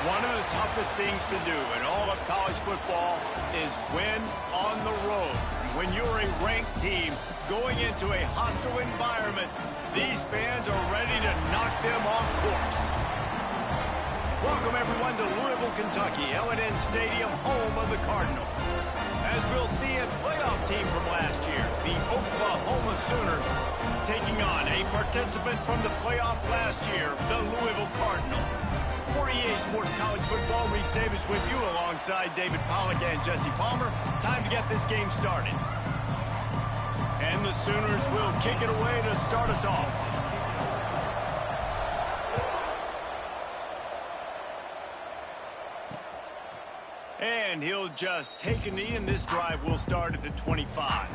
One of the toughest things to do in all of college football is win on the road. When you're a ranked team going into a hostile environment, these fans are ready to knock them off course. Welcome, everyone, to Louisville, Kentucky, L&N Stadium, home of the Cardinals. As we'll see a playoff team from last year, the Oklahoma Sooners, taking on a participant from the playoff last year, the Louisville Cardinals. For EA Sports College Football, Reese Davis with you alongside David Pollack and Jesse Palmer. Time to get this game started. And the Sooners will kick it away to start us off. And he'll just take a knee, and this drive will start at the 25.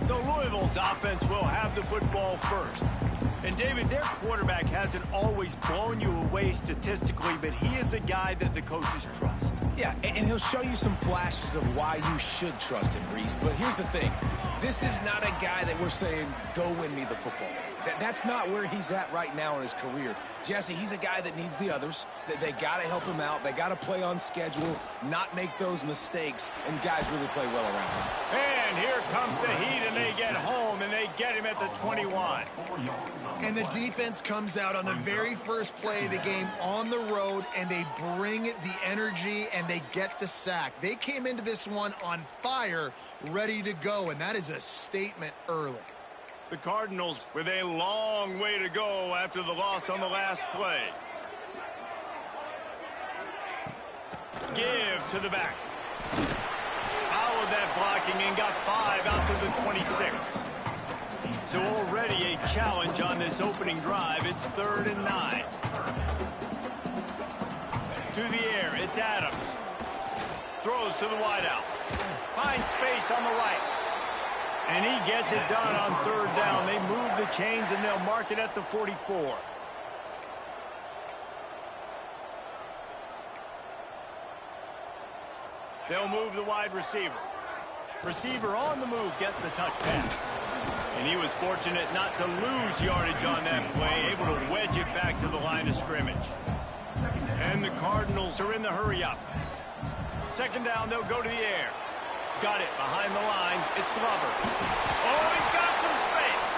So Louisville's offense will have the football first. And, David, their quarterback hasn't always blown you away statistically, but he is a guy that the coaches trust. Yeah, and he'll show you some flashes of why you should trust him, Reese. But here's the thing. This is not a guy that we're saying, go win me the football game. That's not where he's at right now in his career. Jesse, he's a guy that needs the others. They got to help him out. They got to play on schedule, not make those mistakes, and guys really play well around him. And here comes the heat, and they get home, and they get him at the 21. And the defense comes out on the very first play of the game on the road, and they bring the energy, and they get the sack. They came into this one on fire, ready to go, and that is a statement early. The Cardinals with a long way to go after the loss on the last play. Give to the back. Followed that blocking and got 5 out to the 26. So already a challenge on this opening drive. It's 3rd and 9. To the air, it's Adams. Throws to the wideout. Finds space on the right. And he gets it done on 3rd down. They move the chains, and they'll mark it at the 44. They'll move the wide receiver. Receiver on the move gets the touch pass. And he was fortunate not to lose yardage on that play, able to wedge it back to the line of scrimmage. And the Cardinals are in the hurry-up. 2nd down, they'll go to the air. Got it behind the line. It's Glover. Oh, he's got some space.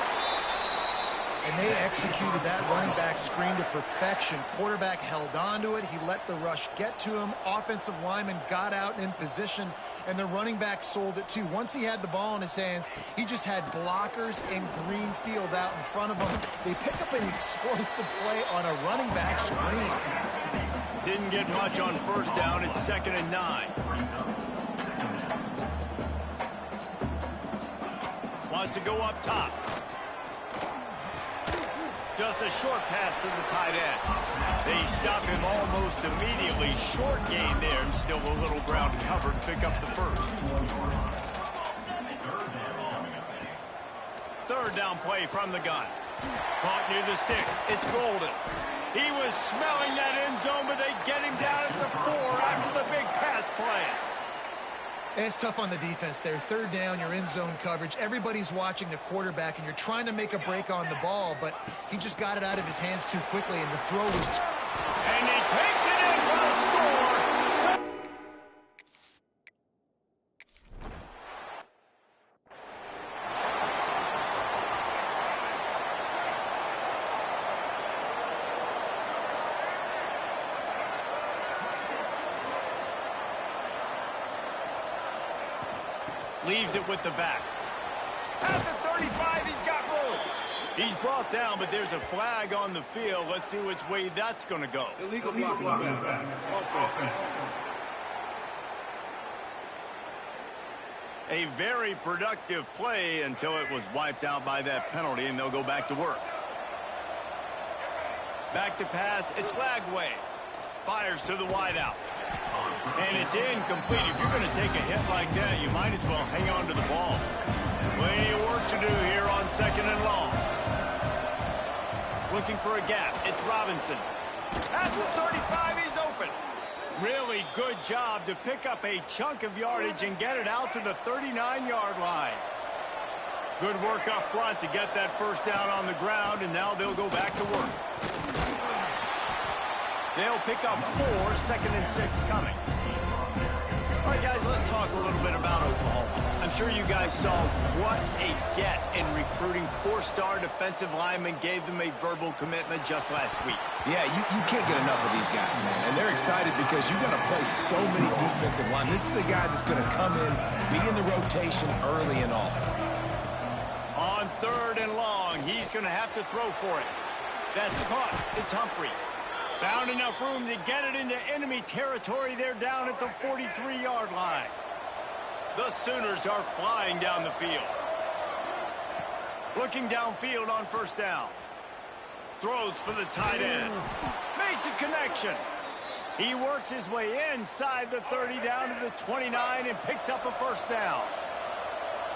And they executed that running back screen to perfection. Quarterback held on to it. He let the rush get to him. Offensive lineman got out in position, and the running back sold it too. Once he had the ball in his hands, he just had blockers and green field out in front of him. They pick up an explosive play on a running back screen. Didn't get much on 1st down. It's 2nd and 9. Wants to go up top. Just a short pass to the tight end. They stop him almost immediately. Short gain there, and still a little ground covered. Pick up the 1st. 3rd down play from the gun. Caught near the sticks. It's Golden. He was smelling that end zone, but they get him down at the 4 after the big pass play. It's tough on the defense there. 3rd down, you're in zone coverage. Everybody's watching the quarterback, and you're trying to make a break on the ball, but he just got it out of his hands too quickly, and the throw was... And he takes it in for a score. Leaves it with the back. At the 35, he's got room. He's brought down, but there's a flag on the field. Let's see which way that's going to go. Illegal blocking. A very productive play until it was wiped out by that penalty, and they'll go back to work. Back to pass. It's Lagway. Fires to the wideout. And it's incomplete. If you're going to take a hit like that, you might as well hang on to the ball. Plenty of work to do here on 2nd and long. Looking for a gap. It's Robinson. At the 35, he's open. Really good job to pick up a chunk of yardage and get it out to the 39-yard line. Good work up front to get that 1st down on the ground, and now they'll go back to work. They'll pick up 4, 2nd and 6 coming. All right, guys, let's talk a little bit about Oklahoma. I'm sure you guys saw what a get in recruiting. 4-star defensive linemen gave them a verbal commitment just last week. Yeah, you can't get enough of these guys, man. And they're excited because you got to play so many defensive linemen. This is the guy that's going to come in, be in the rotation early and often. On 3rd and long, he's going to have to throw for it. That's caught. It's Humphries. Found enough room to get it into enemy territory. They're down at the 43-yard line. The Sooners are flying down the field. Looking downfield on 1st down. Throws for the tight end. Makes a connection. He works his way inside the 30 down to the 29 and picks up a 1st down.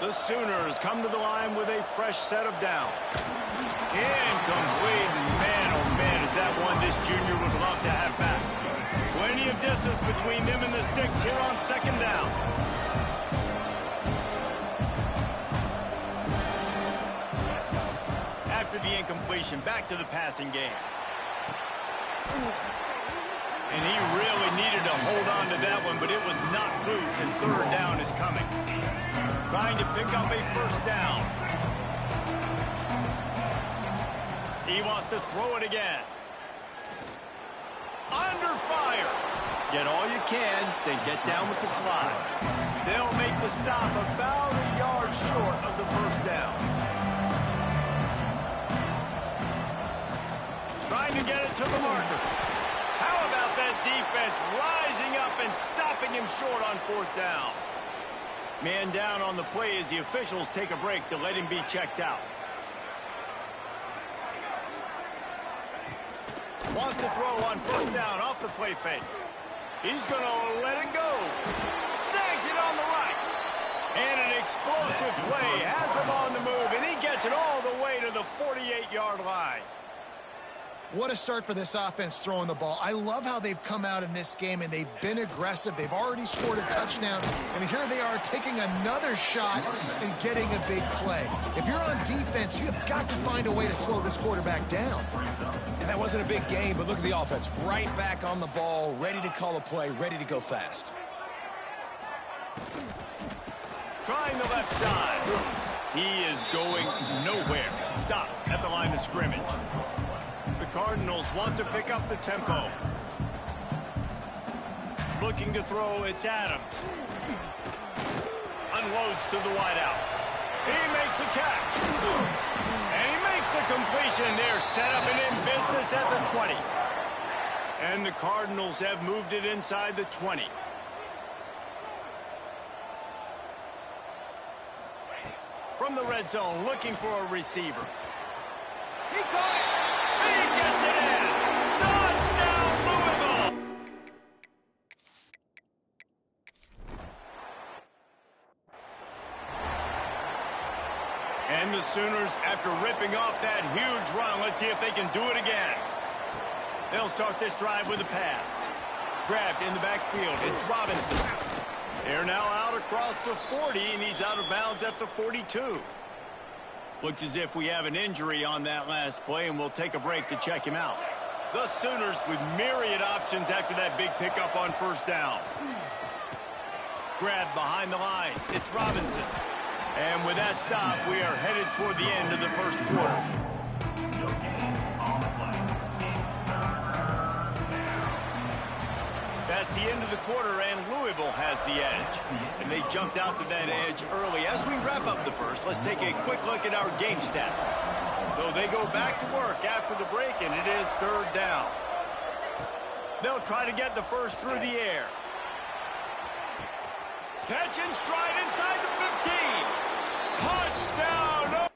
The Sooners come to the line with a fresh set of downs. Incomplete. Man, oh man, is that one this junior would love to have back. Plenty of distance between them and the sticks here on 2nd down. After the incompletion, back to the passing game. And he really needed to hold on to that one, but it was not loose, and 3rd down is coming. Trying to pick up a 1st down. He wants to throw it again. Under fire. Get all you can, then get down with the slide. They'll make the stop about a yard short of the 1st down. Trying to get it to the marker. How about that defense rising up and stopping him short on 4th down? Man down on the play as the officials take a break to let him be checked out. Wants to throw on 1st down off the play fake. He's going to let it go. Snags it on the right. And an explosive play has him on the move, and he gets it all the way to the 48-yard line. What a start for this offense throwing the ball. I love how they've come out in this game, and they've been aggressive. They've already scored a touchdown, and here they are taking another shot and getting a big play. If you're on defense, you have got to find a way to slow this quarterback down. And that wasn't a big game, but look at the offense. Right back on the ball, ready to call a play, ready to go fast. Trying the left side. He is going nowhere. Stop at the line of scrimmage. The Cardinals want to pick up the tempo. Looking to throw, it's Adams. Unloads to the wideout. He makes a catch. And he makes a completion. They're set up and in business at the 20. And the Cardinals have moved it inside the 20. From the red zone, looking for a receiver. He caught it. He gets it in. Touchdown, Louisville. And the Sooners, after ripping off that huge run, let's see if they can do it again. They'll start this drive with a pass. Grabbed in the backfield. It's Robinson. They're now out across the 40, and he's out of bounds at the 42. Looks as if we have an injury on that last play, and we'll take a break to check him out. The Sooners with myriad options after that big pickup on 1st down. Grabbed behind the line. It's Robinson. And with that stop, we are headed toward the end of the 1st quarter. That's the end of the quarter, and Louisville has the edge. And they jumped out to that edge early. As we wrap up the 1st, let's take a quick look at our game stats. So they go back to work after the break, and it is 3rd down. They'll try to get the 1st through the air. Catch and stride inside the 15. Touchdown!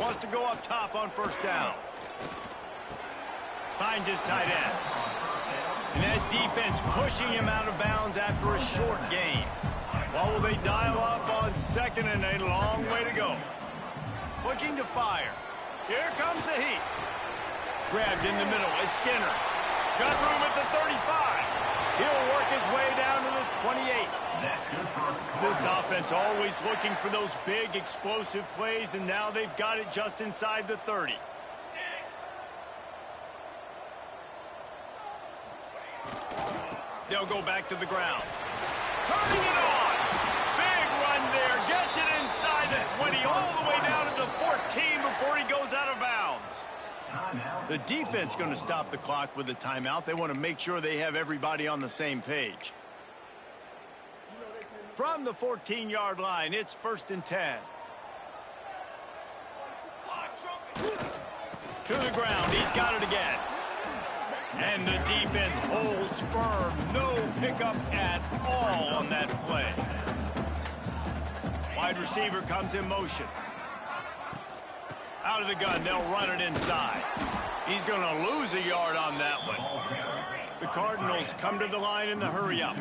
Wants to go up top on 1st down. Finds his tight end. And that defense pushing him out of bounds after a short gain. What will they dial up on 2nd, and a long way to go? Looking to fire. Here comes the heat. Grabbed in the middle. It's Skinner. Got room at the 35. He'll work his way down to the 28. This offense always looking for those big, explosive plays, and now they've got it just inside the 30. They'll go back to the ground. Turning it on. Big run there. Gets it inside the 20, all the way down to the 14 before he goes out of bounds. The defense going to stop the clock with a timeout. They want to make sure they have everybody on the same page. From the 14-yard line, it's 1st and 10. To the ground. He's got it again. And the defense holds firm. No pickup at all on that play. Wide receiver comes in motion. Out of the gun, they'll run it inside. He's going to lose a yard on that one. The Cardinals come to the line in the hurry-up.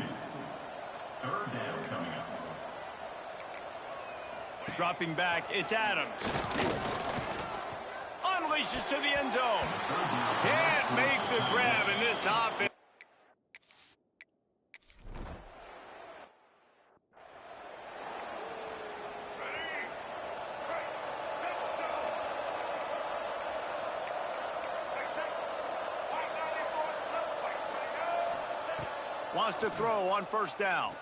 Dropping back, it's Adams. Unleashes to the end zone. Can't make the grab in this offense. Wants to throw on 1st down.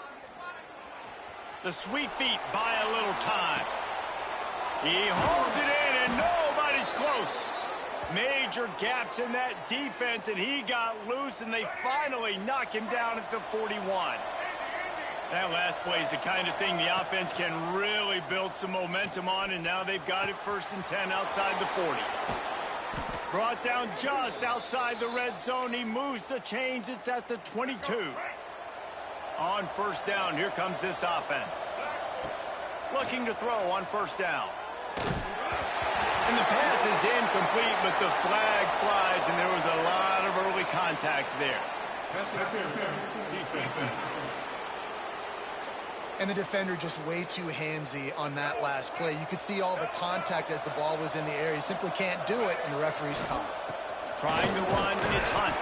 The sweet feet buy a little time. He holds it in, and nobody's close. Major gaps in that defense, and he got loose, and they finally knock him down at the 41. That last play is the kind of thing the offense can really build some momentum on, and now they've got it 1st and 10 outside the 40. Brought down just outside the red zone. He moves the chains. It's at the 22. On 1st down, here comes this offense. Looking to throw on 1st down. And the pass is incomplete, but the flag flies, and there was a lot of early contact there. And the defender just way too handsy on that last play. You could see all the contact as the ball was in the air. You simply can't do it, and the referee's caught. Trying to run, it's Hunt.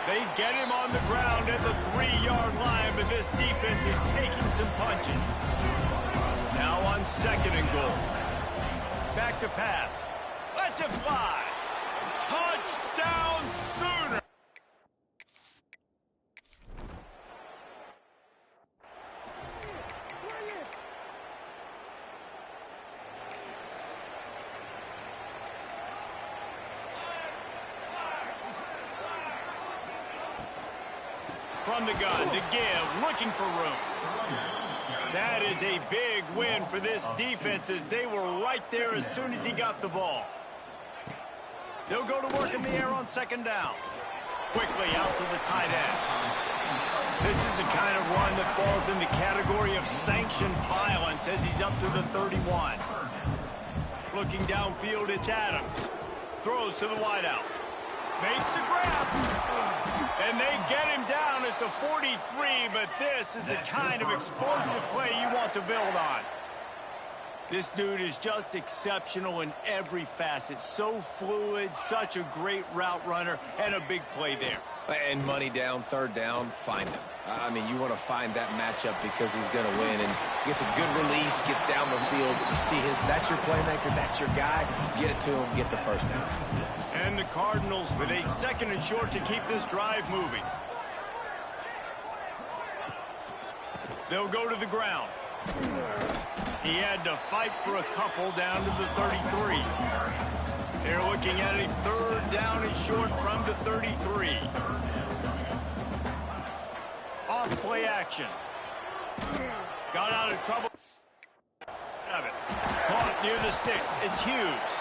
They get him on the ground at the 3-yard line, but this defense is taking some punches. Now on 2nd and goal. Back to pass. Lets it fly. Touchdown Sooner. From the gun to give, looking for room. That is a big win for this defense as they were right there as soon as he got the ball. They'll go to work in the air on 2nd down. Quickly out to the tight end. This is the kind of run that falls in the category of sanctioned violence as he's up to the 31. Looking downfield, it's Adams. Throws to the wideout. Makes the grab. And they get him down at the 43, but this is the kind of explosive play you want to build on. This dude is just exceptional in every facet. So fluid, such a great route runner, and a big play there. And money down, 3rd down, find him. I mean, you want to find that matchup because he's going to win. And gets a good release, gets down the field. You see that's your playmaker, that's your guy. Get it to him, get the 1st down. And the Cardinals with a 2nd and short to keep this drive moving. They'll go to the ground. He had to fight for a couple down to the 33. They're looking at a 3rd down and short from the 33. Off play action. Got out of trouble. Caught near the sticks. It's Hughes.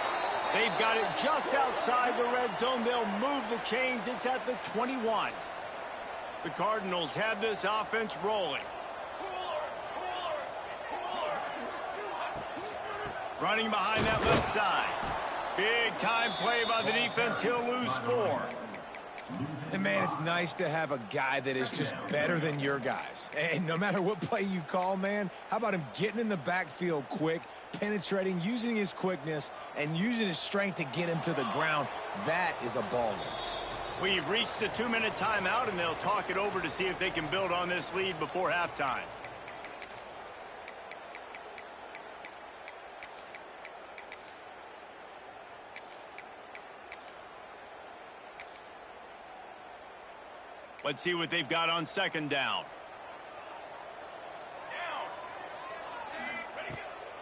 They've got it just outside the red zone. They'll move the chains. It's at the 21. The Cardinals have this offense rolling. Running behind that left side. Big time play by the defense. He'll lose 4. And, man, it's nice to have a guy that is just better than your guys. And no matter what play you call, man, how about him getting in the backfield quick, penetrating, using his quickness, and using his strength to get him to the ground? That is a baller. We've reached the 2-minute timeout, and they'll talk it over to see if they can build on this lead before halftime. Let's see what they've got on second down.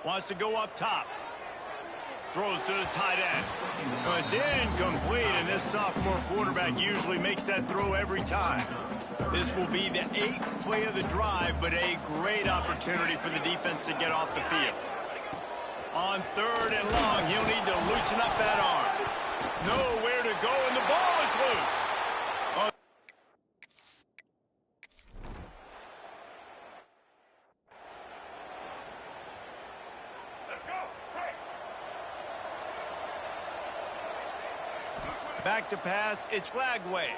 Wants to go up top. Throws to the tight end. Well, it's incomplete, and this sophomore quarterback usually makes that throw every time. This will be the 8th play of the drive, but a great opportunity for the defense to get off the field. On 3rd and long, he'll need to loosen up that arm. Nowhere to go, and the ball is loose. Back to pass, it's Lagway.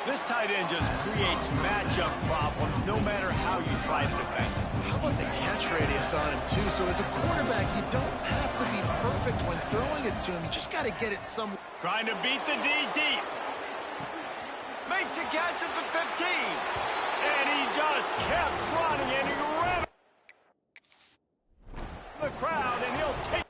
This tight end just creates matchup problems no matter how you try to defend. How about the catch radius on him, too? So as a quarterback, you don't have to be perfect when throwing it to him. You just got to get it somewhere. Trying to beat the D deep. Makes a catch at the 15. And he just kept running, and he ran the crowd, and he'll take.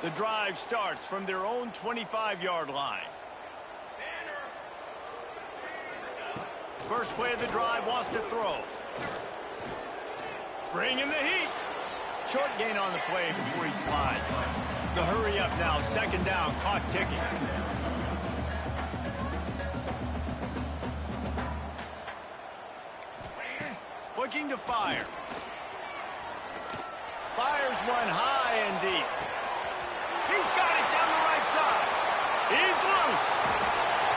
The drive starts from their own 25-yard line. First play of the drive, wants to throw. Bringing the heat. Short gain on the play before he slides. The hurry up now, second down, clock ticking. Looking to fire. Fires one high and deep. He's got it down the right side. He's loose.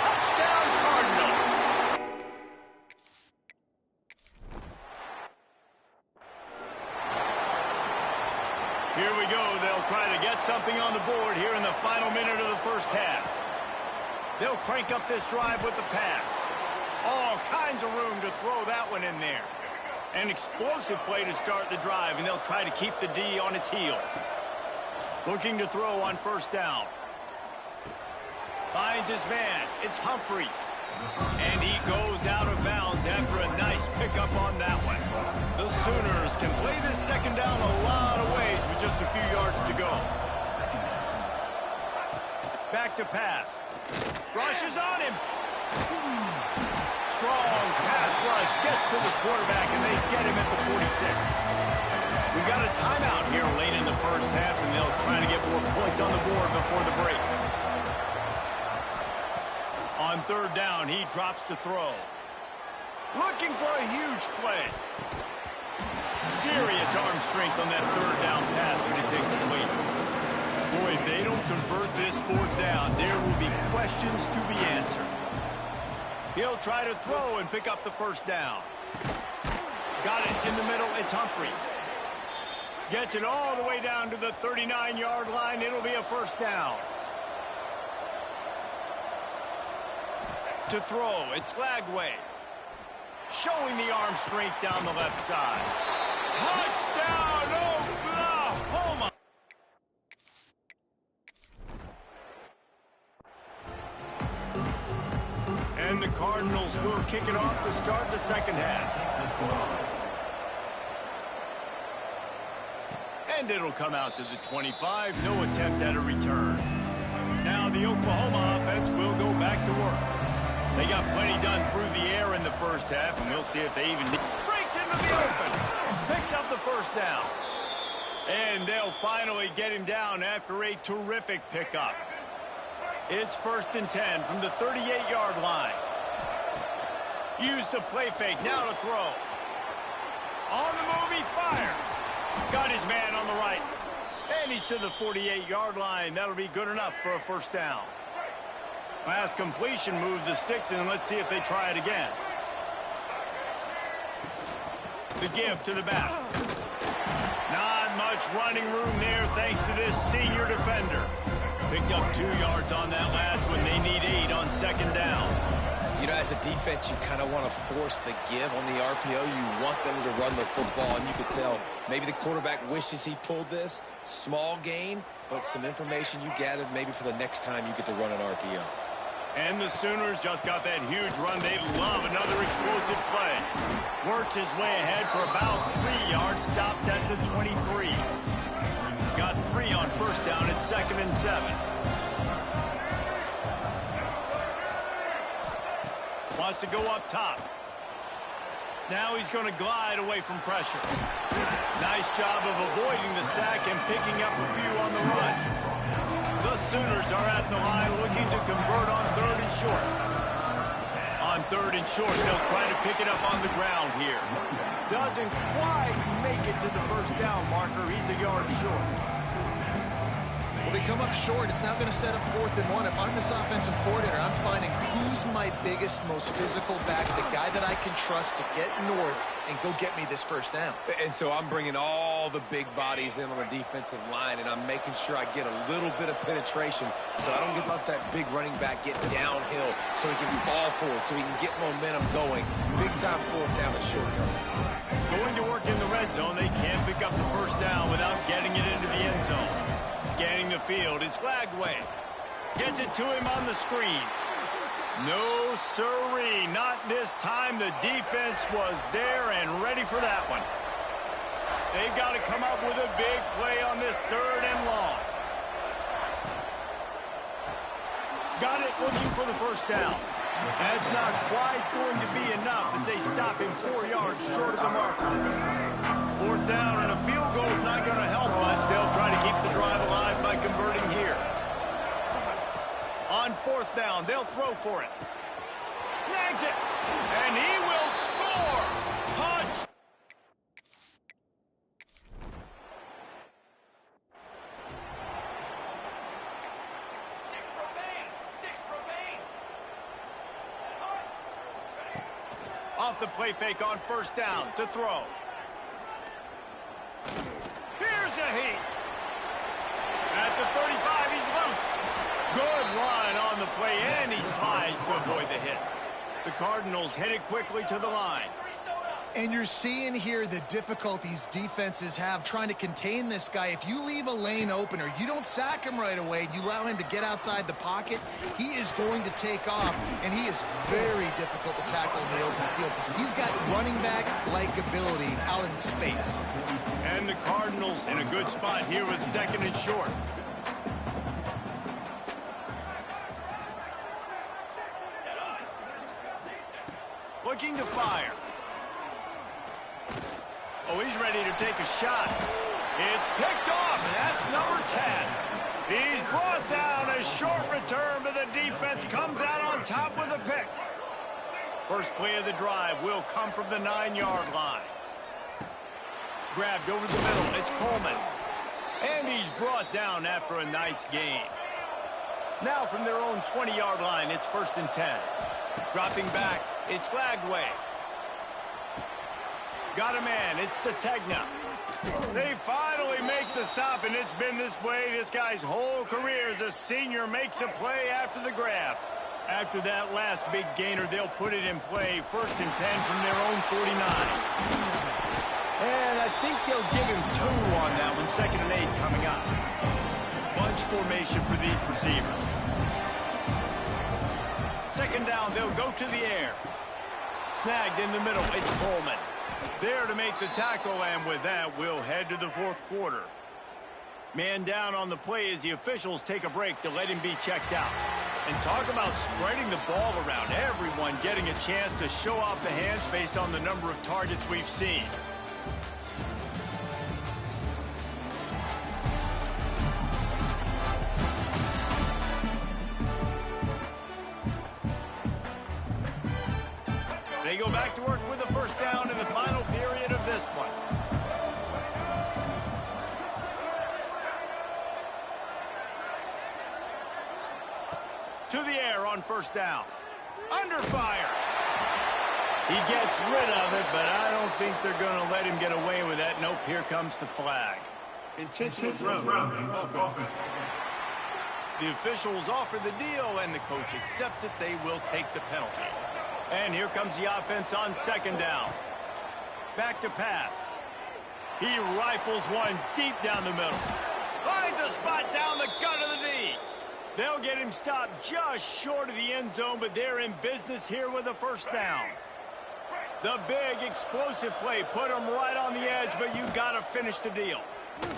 Touchdown, Cardinals. Here we go. They'll try to get something on the board here in the final minute of the first half. They'll crank up this drive with the pass. All kinds of room to throw that one in there. An explosive play to start the drive, and they'll try to keep the D on its heels. Looking to throw on first down. Finds his man. It's Humphries. And he goes out of bounds after a nice pickup on that one. The Sooners can play this second down a lot of ways with just a few yards to go. Back to pass. Rushes on him. Strong pass rush. Gets to the quarterback, and they get him at the 46. We've got a timeout here late in the first half, and they'll try to get more points on the board before the break. On third down, he drops to throw. Looking for a huge play. Serious arm strength on that third down pass when it's incomplete. Boy, if they don't convert this fourth down, there will be questions to be answered. He'll try to throw and pick up the first down. Got it in the middle. It's Humphries. Gets it all the way down to the 39-yard line. It'll be a first down. To throw, it's Lagway. Showing the arm strength down the left side. Touchdown, Oklahoma! And the Cardinals will kick it off to start the second half. And it'll come out to the 25. No attempt at a return. Now the Oklahoma offense will go back to work. They got plenty done through the air in the first half, and we'll see if they even breaks into the open. Picks up the first down. And they'll finally get him down after a terrific pickup. It's 1st and 10 from the 38-yard line. Use the play fake. Now to throw. On the move, he fires. Got his man on the right. And he's to the 48-yard line. That'll be good enough for a first down. Pass completion, moves the sticks, and let's see if they try it again. The give to the back. Not much running room there thanks to this senior defender. Picked up 2 yards on that last one. They need 8 on second down. You know, as a defense, you kind of want to force the give on the RPO. You want them to run the football, and you could tell maybe the quarterback wishes he pulled this. Small gain, but some information you gathered maybe for the next time you get to run an RPO. And the Sooners just got that huge run. They love another explosive play. Works his way ahead for about 3 yards, stopped at the 23. Got 3 on first down at 2nd and 7. Wants to go up top. Now he's going to glide away from pressure. Nice job of avoiding the sack and picking up a few on the run. The Sooners are at the line looking to convert on 3rd and short. On 3rd and short, they'll try to pick it up on the ground here. Doesn't quite make it to the first down marker. He's a yard short. Well, they come up short. It's now going to set up 4th and 1. If I'm this offensive coordinator, I'm finding who's my biggest, most physical back, the guy that I can trust to get north and go get me this first down. And so I'm bringing all the big bodies in on the defensive line, and I'm making sure I get a little bit of penetration so I don't let that big running back get downhill so he can fall forward, so he can get momentum going. Big-time 4th down and short game. Going to work in the red zone. They can't pick up the first down without getting it into the end zone. Scanning the field, it's Glagway. Gets it to him on the screen. No siree, not this time. The defense was there and ready for that one. They've got to come up with a big play on this 3rd and long. Got it, looking for the first down. That's not quite going to be enough as they stop him 4 yards short of the marker. 4th down, and a field goal is not going to help much. They'll try to keep the drive alive by converting here. On 4th down, they'll throw for it. Snags it, and he will score. Touch. Off the play fake on 1st down to throw. Here's a heat. At the 35, he's loose. Good run on the play, and he slides to avoid the hit. The Cardinals headed quickly to the line. And you're seeing here the difficulties defenses have trying to contain this guy. If you leave a lane open or you don't sack him right away, you allow him to get outside the pocket, he is going to take off, and he is very difficult to tackle in the open field. He's got running back-like ability out in space. And the Cardinals in a good spot here with 2nd and short. Looking to fire. Oh, he's ready to take a shot. It's picked off, and that's number 10. He's brought down. A short return, but the defense comes out on top with a pick. First play of the drive will come from the 9-yard line. Grabbed over the middle. It's Coleman. And he's brought down after a nice gain. Now from their own 20-yard line, it's 1st and 10. Dropping back, it's Glagway. Got a man, it's Sategna. They finally make the stop, and it's been this way this guy's whole career as a senior. Makes a play after the grab. After that last big gainer, they'll put it in play. 1st and 10 from their own 49. And I think they'll give him 2 on that one. 2nd and 8 coming up. Bunch formation for these receivers. 2nd down, they'll go to the air. Snagged in the middle, it's Coleman. There to make the tackle, and with that, we'll head to the 4th quarter. Man down on the play as the officials take a break to let him be checked out. And talk about spreading the ball around. Everyone getting a chance to show off the hands based on the number of targets we've seen. They go back to work with a 1st down in the final period of this one. To the air on 1st down. Under fire. He gets rid of it, but I don't think they're going to let him get away with that. Nope, here comes the flag. Intentional grounding offense. The officials offer the deal, and the coach accepts it. They will take the penalty. And here comes the offense on second down. Back to pass. He rifles one deep down the middle. Finds a spot down the gut of the knee. They'll get him stopped just short of the end zone, but they're in business here with a first down. The big explosive play put him right on the edge, but you got to finish the deal.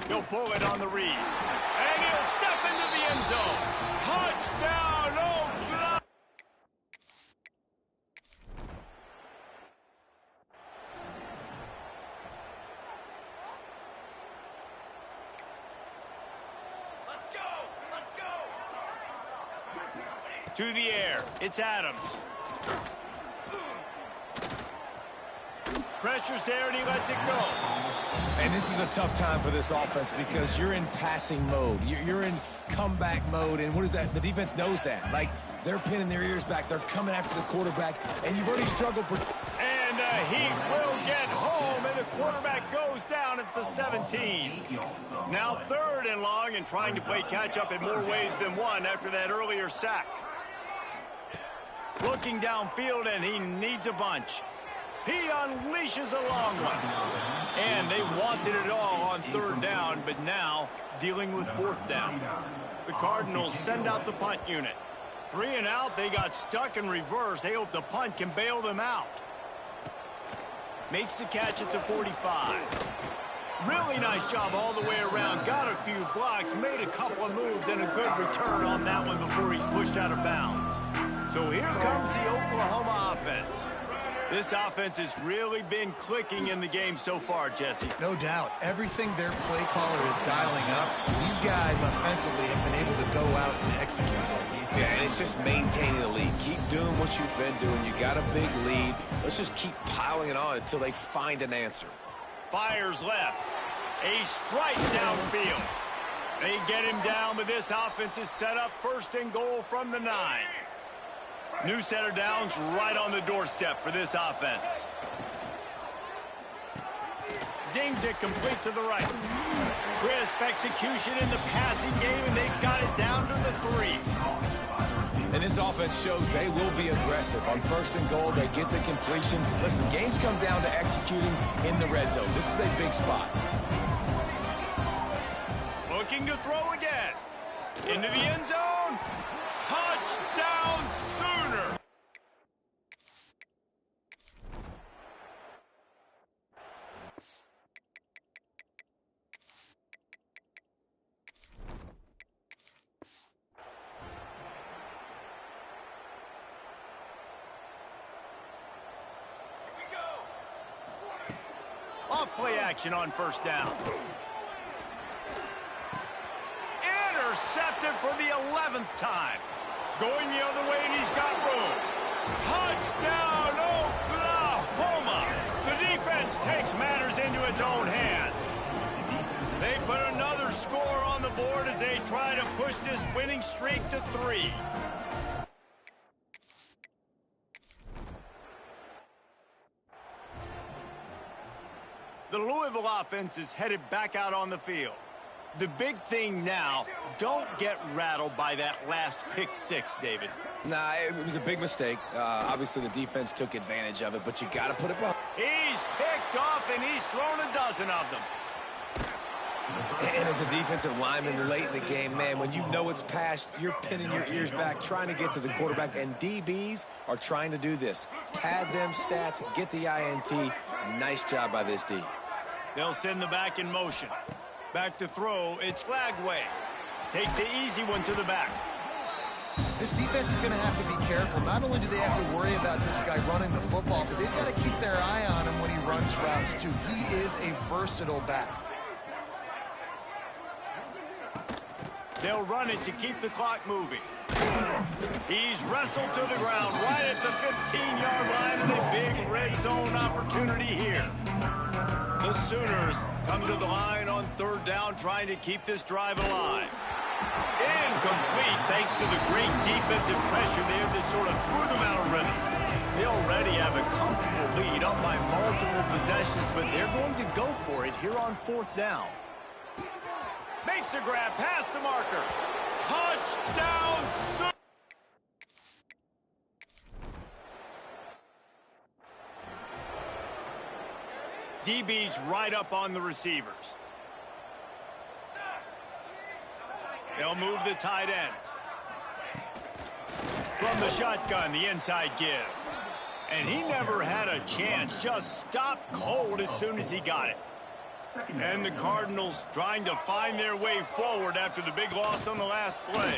He'll pull it on the read. And he'll step into the end zone. Touchdown, Oakland! Let's go! Let's go! To the air. It's Adams. Pressure's there, and he lets it go. And this is a tough time for this offense because you're in passing mode. You're in comeback mode, and what is that? The defense knows that. Like, they're pinning their ears back. They're coming after the quarterback, and you've already struggled. And he will get home, and the quarterback goes down at the 17. Now 3rd and long, and trying to play catch-up in more ways than one after that earlier sack. Looking downfield, and he needs a bunch. He unleashes a long one. And they wanted it all on 3rd down, but now dealing with 4th down. The Cardinals send out the punt unit. 3 and out, they got stuck in reverse. They hope the punt can bail them out. Makes the catch at the 45. Really nice job all the way around. Got a few blocks, made a couple of moves, and a good return on that one before he's pushed out of bounds. So here comes the Oklahoma offense. This offense has really been clicking in the game so far, Jesse. No doubt. Everything their play caller is dialing up, these guys offensively have been able to go out and execute. Yeah, and it's just maintaining the lead. Keep doing what you've been doing. You got a big lead. Let's just keep piling it on until they find an answer. Fires left. A strike downfield. They get him down, but this offense is set up 1st and goal from the 9. New set of downs right on the doorstep for this offense. Zings it complete to the right. Crisp execution in the passing game, and they've got it down to the 3. And this offense shows they will be aggressive. On 1st and goal, they get the completion. Listen, games come down to executing in the red zone. This is a big spot. Looking to throw again. Into the end zone. Touchdown Sooner. Off play action on 1st down. Intercepted for the 11th time. Going the other way, and he's got room. Touchdown, Oklahoma! The defense takes matters into its own hands. They put another score on the board as they try to push this winning streak to 3. The Louisville offense is headed back out on the field. The big thing now, don't get rattled by that last pick 6, David. Nah, it was a big mistake. Obviously, the defense took advantage of it, but you got to put it behind. He's picked off, and he's thrown a dozen of them. And as a defensive lineman late in the game, man, when you know it's past, you're pinning your ears back, trying to get to the quarterback, and DBs are trying to do this. Pad them stats, get the INT. Nice job by this D. They'll send the back in motion. Back to throw, it's Lagway. Takes the easy one to the back. This defense is going to have to be careful. Not only do they have to worry about this guy running the football, but they've got to keep their eye on him when he runs routes, too. He is a versatile back. They'll run it to keep the clock moving. He's wrestled to the ground right at the 15-yard line, and a big red zone opportunity here. The Sooners come to the line on 3rd down, trying to keep this drive alive. Incomplete, thanks to the great defensive pressure there that sort of threw them out of rhythm. They already have a comfortable lead, up by multiple possessions, but they're going to go for it here on 4th down. Makes a grab past the marker. Touchdown, Sioux! DB's right up on the receivers. They'll move the tight end. From the shotgun, the inside give. And he never had a chance. Just stopped cold as soon as he got it. And the Cardinals trying to find their way forward after the big loss on the last play.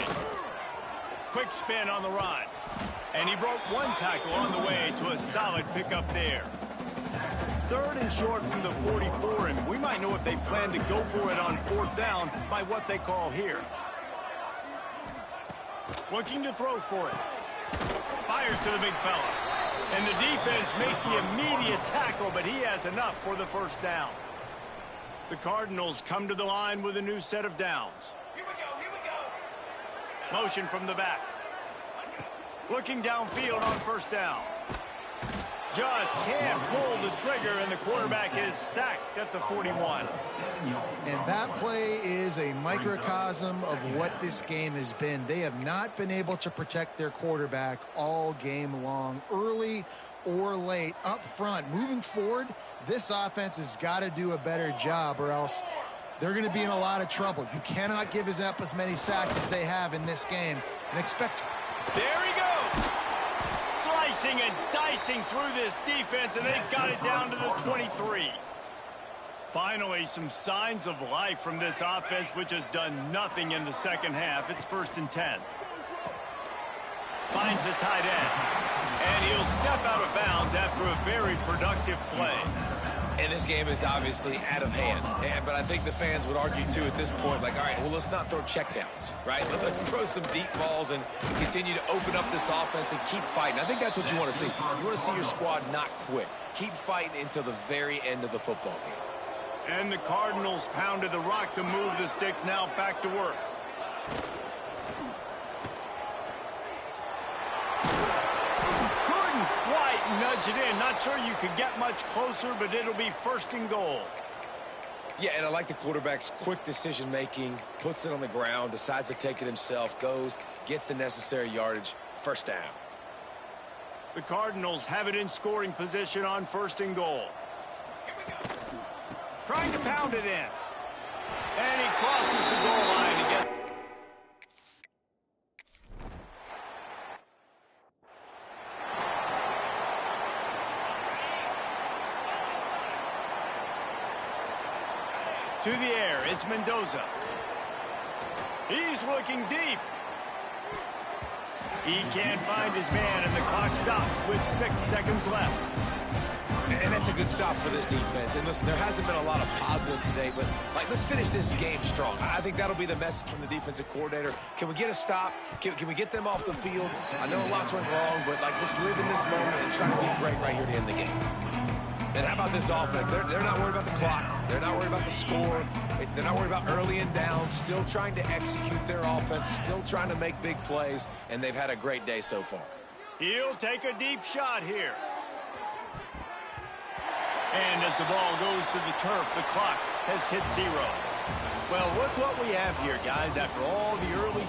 Quick spin on the run. And he broke one tackle on the way to a solid pickup there. 3rd and short from the 44, and we might know if they plan to go for it on 4th down by what they call here. Looking to throw for it. Fires to the big fella. And the defense makes the immediate tackle, but he has enough for the 1st down. The Cardinals come to the line with a new set of downs. Here we go. Motion from the back. Looking downfield on 1st down. Just can't pull the trigger, and the quarterback is sacked at the 41. And that play is a microcosm of what this game has been. They have not been able to protect their quarterback all game long, early or late, up front. Moving forward, this offense has got to do a better job, or else they're going to be in a lot of trouble. You cannot give up as many sacks as they have in this game and expect... There he goes! Slicing and dicing through this defense, and they've got it down to the 23. Finally, some signs of life from this offense, which has done nothing in the 2nd half. It's 1st and 10. Finds the tight end, and he'll step out of bounds after a very productive play. And this game is obviously out of hand. But I think the fans would argue, too, at this point, like, all right, well, let's not throw checkdowns, right? Let's throw some deep balls and continue to open up this offense and keep fighting. I think that's what you want to see. You want to see your squad not quit. Keep fighting until the very end of the football game. And the Cardinals pounded the rock to move the sticks, now back to work. Nudge it in. Not sure you could get much closer, but it'll be 1st and goal. Yeah, and I like the quarterback's quick decision-making, puts it on the ground, decides to take it himself, goes, gets the necessary yardage, 1st down. The Cardinals have it in scoring position on 1st and goal. Trying to pound it in. And he crosses the goal line to get... To the air, it's Mendoza. He's looking deep. He can't find his man, and the clock stops with 6 seconds left. And that's a good stop for this defense. And listen, there hasn't been a lot of positive today, but let's finish this game strong. I think that'll be the message from the defensive coordinator. Can we get a stop? Can we get them off the field? I know lots went wrong, but let's live in this moment and try to be great right here to end the game. And how about this offense? They're not worried about the clock. They're not worried about the score. They're not worried about early and down. Still trying to execute their offense. Still trying to make big plays. And they've had a great day so far. He'll take a deep shot here. And as the ball goes to the turf, the clock has hit 0. Well, look what we have here, guys. After all the early